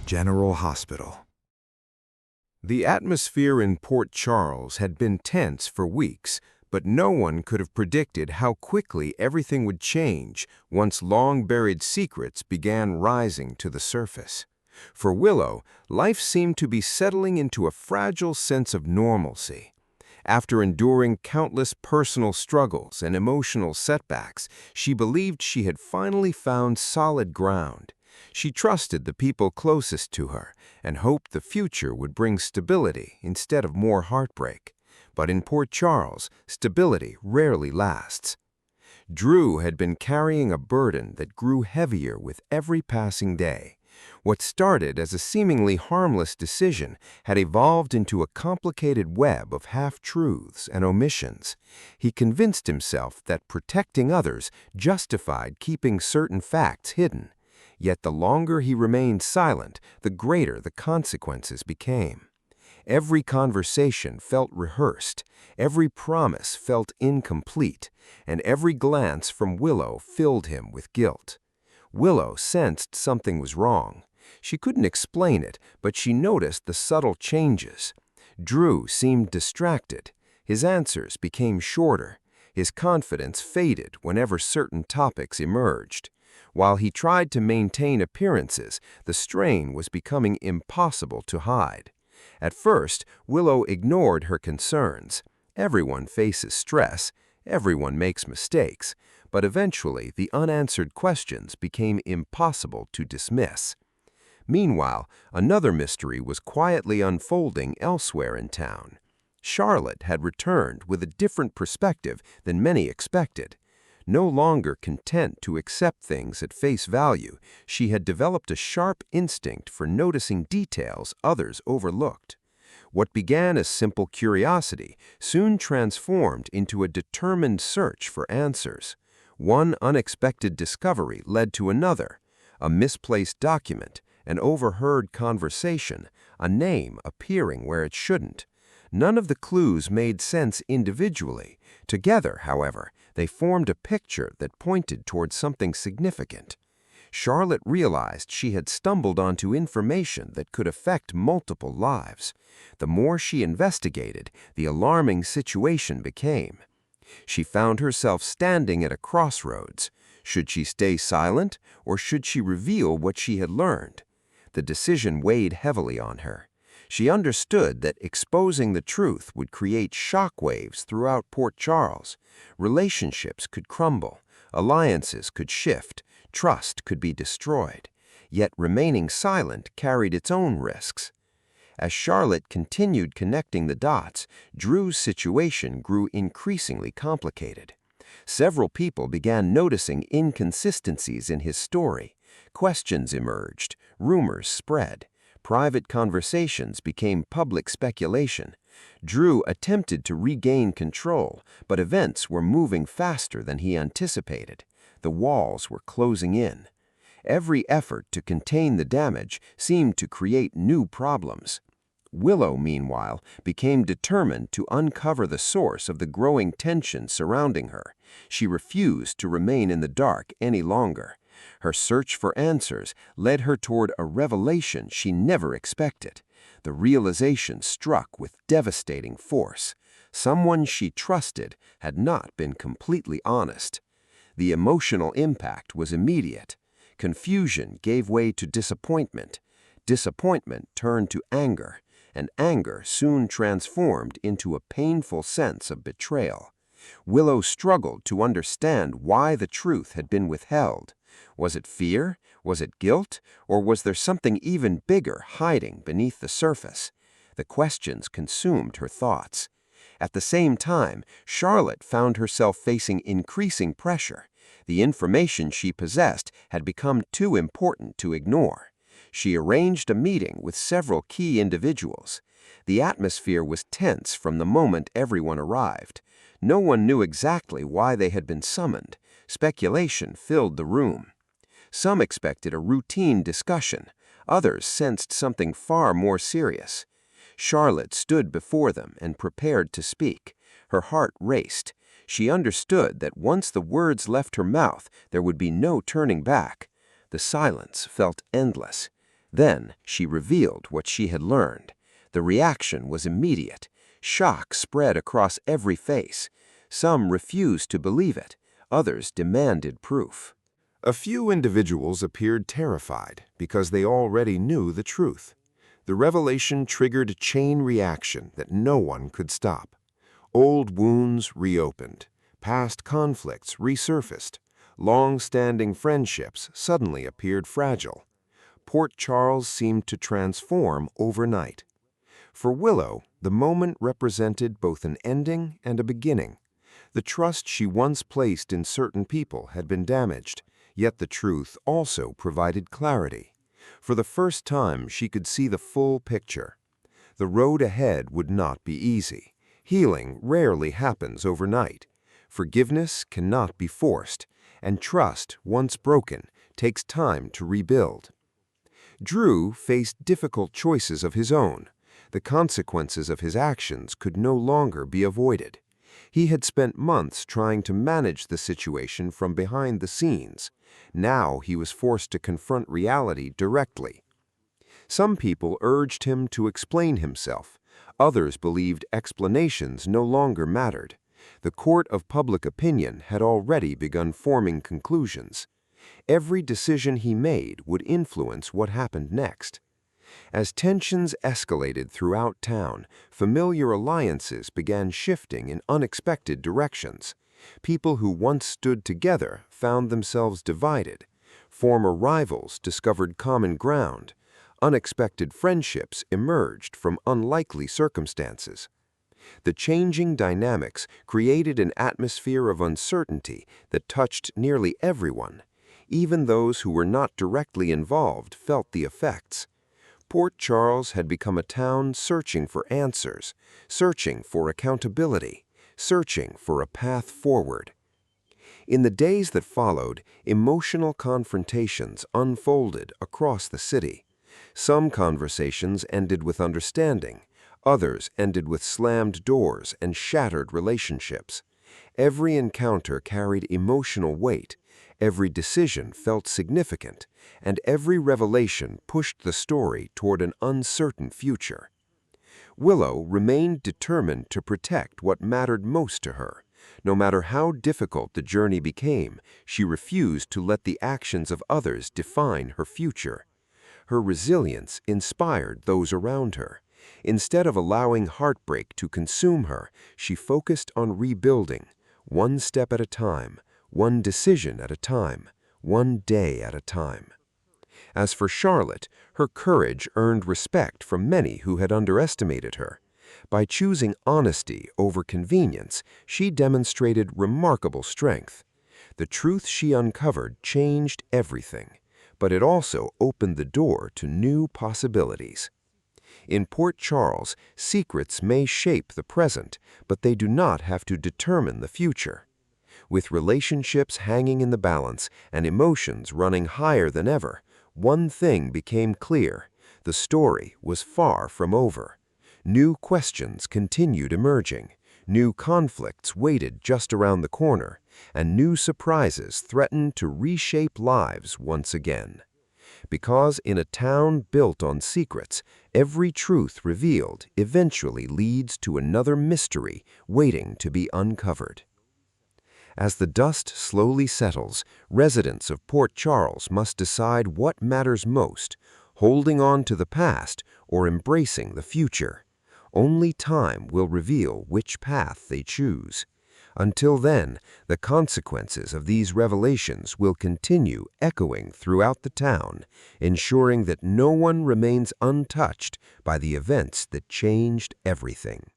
General Hospital. The atmosphere in Port Charles had been tense for weeks, but no one could have predicted how quickly everything would change once long-buried secrets began rising to the surface. For Willow, life seemed to be settling into a fragile sense of normalcy. After enduring countless personal struggles and emotional setbacks, she believed she had finally found solid ground. She trusted the people closest to her and hoped the future would bring stability instead of more heartbreak. But in Port Charles, stability rarely lasts. Drew had been carrying a burden that grew heavier with every passing day. What started as a seemingly harmless decision had evolved into a complicated web of half-truths and omissions. He convinced himself that protecting others justified keeping certain facts hidden. Yet the longer he remained silent, the greater the consequences became. Every conversation felt rehearsed, every promise felt incomplete, and every glance from Willow filled him with guilt. Willow sensed something was wrong. She couldn't explain it, but she noticed the subtle changes. Drew seemed distracted. His answers became shorter. His confidence faded whenever certain topics emerged. While he tried to maintain appearances, the strain was becoming impossible to hide. At first, Willow ignored her concerns. Everyone faces stress. Everyone makes mistakes. But eventually, the unanswered questions became impossible to dismiss. Meanwhile, another mystery was quietly unfolding elsewhere in town. Charlotte had returned with a different perspective than many expected. No longer content to accept things at face value, she had developed a sharp instinct for noticing details others overlooked. What began as simple curiosity soon transformed into a determined search for answers. One unexpected discovery led to another: a misplaced document, an overheard conversation, a name appearing where it shouldn't. None of the clues made sense individually. Together, however, they formed a picture that pointed toward something significant. Charlotte realized she had stumbled onto information that could affect multiple lives. The more she investigated, the alarming situation became. She found herself standing at a crossroads. Should she stay silent, or should she reveal what she had learned? The decision weighed heavily on her. She understood that exposing the truth would create shockwaves throughout Port Charles. Relationships could crumble, alliances could shift, trust could be destroyed. Yet remaining silent carried its own risks. As Charlotte continued connecting the dots, Drew's situation grew increasingly complicated. Several people began noticing inconsistencies in his story. Questions emerged, rumors spread. Private conversations became public speculation. Drew attempted to regain control, but events were moving faster than he anticipated. The walls were closing in. Every effort to contain the damage seemed to create new problems. Willow, meanwhile, became determined to uncover the source of the growing tension surrounding her. She refused to remain in the dark any longer. Her search for answers led her toward a revelation she never expected. The realization struck with devastating force. Someone she trusted had not been completely honest. The emotional impact was immediate. Confusion gave way to disappointment. Disappointment turned to anger, and anger soon transformed into a painful sense of betrayal. Willow struggled to understand why the truth had been withheld. Was it fear? Was it guilt? Or was there something even bigger hiding beneath the surface? The questions consumed her thoughts. At the same time, Charlotte found herself facing increasing pressure. The information she possessed had become too important to ignore. She arranged a meeting with several key individuals. The atmosphere was tense from the moment everyone arrived. No one knew exactly why they had been summoned. Speculation filled the room. Some expected a routine discussion. Others sensed something far more serious. Charlotte stood before them and prepared to speak. Her heart raced. She understood that once the words left her mouth, there would be no turning back. The silence felt endless. Then she revealed what she had learned. The reaction was immediate. Shock spread across every face. Some refused to believe it. Others demanded proof. A few individuals appeared terrified because they already knew the truth. The revelation triggered a chain reaction that no one could stop. Old wounds reopened. Past conflicts resurfaced. Long-standing friendships suddenly appeared fragile. Port Charles seemed to transform overnight. For Willow, the moment represented both an ending and a beginning. The trust she once placed in certain people had been damaged, yet the truth also provided clarity. For the first time, she could see the full picture. The road ahead would not be easy. Healing rarely happens overnight. Forgiveness cannot be forced, and trust, once broken, takes time to rebuild. Drew faced difficult choices of his own. The consequences of his actions could no longer be avoided. He had spent months trying to manage the situation from behind the scenes. Now he was forced to confront reality directly. Some people urged him to explain himself. Others believed explanations no longer mattered. The court of public opinion had already begun forming conclusions. Every decision he made would influence what happened next. As tensions escalated throughout town, familiar alliances began shifting in unexpected directions. People who once stood together found themselves divided. Former rivals discovered common ground. Unexpected friendships emerged from unlikely circumstances. The changing dynamics created an atmosphere of uncertainty that touched nearly everyone. Even those who were not directly involved felt the effects. Port Charles had become a town searching for answers, searching for accountability, searching for a path forward. In the days that followed, emotional confrontations unfolded across the city. Some conversations ended with understanding. Others ended with slammed doors and shattered relationships. Every encounter carried emotional weight. Every decision felt significant, and every revelation pushed the story toward an uncertain future. Willow remained determined to protect what mattered most to her. No matter how difficult the journey became, she refused to let the actions of others define her future. Her resilience inspired those around her. Instead of allowing heartbreak to consume her, she focused on rebuilding, one step at a time, one decision at a time, one day at a time. As for Charlotte, her courage earned respect from many who had underestimated her. By choosing honesty over convenience, she demonstrated remarkable strength. The truth she uncovered changed everything, but it also opened the door to new possibilities. In Port Charles, secrets may shape the present, but they do not have to determine the future. With relationships hanging in the balance and emotions running higher than ever, one thing became clear: the story was far from over. New questions continued emerging, new conflicts waited just around the corner, and new surprises threatened to reshape lives once again. Because in a town built on secrets, every truth revealed eventually leads to another mystery waiting to be uncovered. As the dust slowly settles, residents of Port Charles must decide what matters most: holding on to the past or embracing the future. Only time will reveal which path they choose. Until then, the consequences of these revelations will continue echoing throughout the town, ensuring that no one remains untouched by the events that changed everything.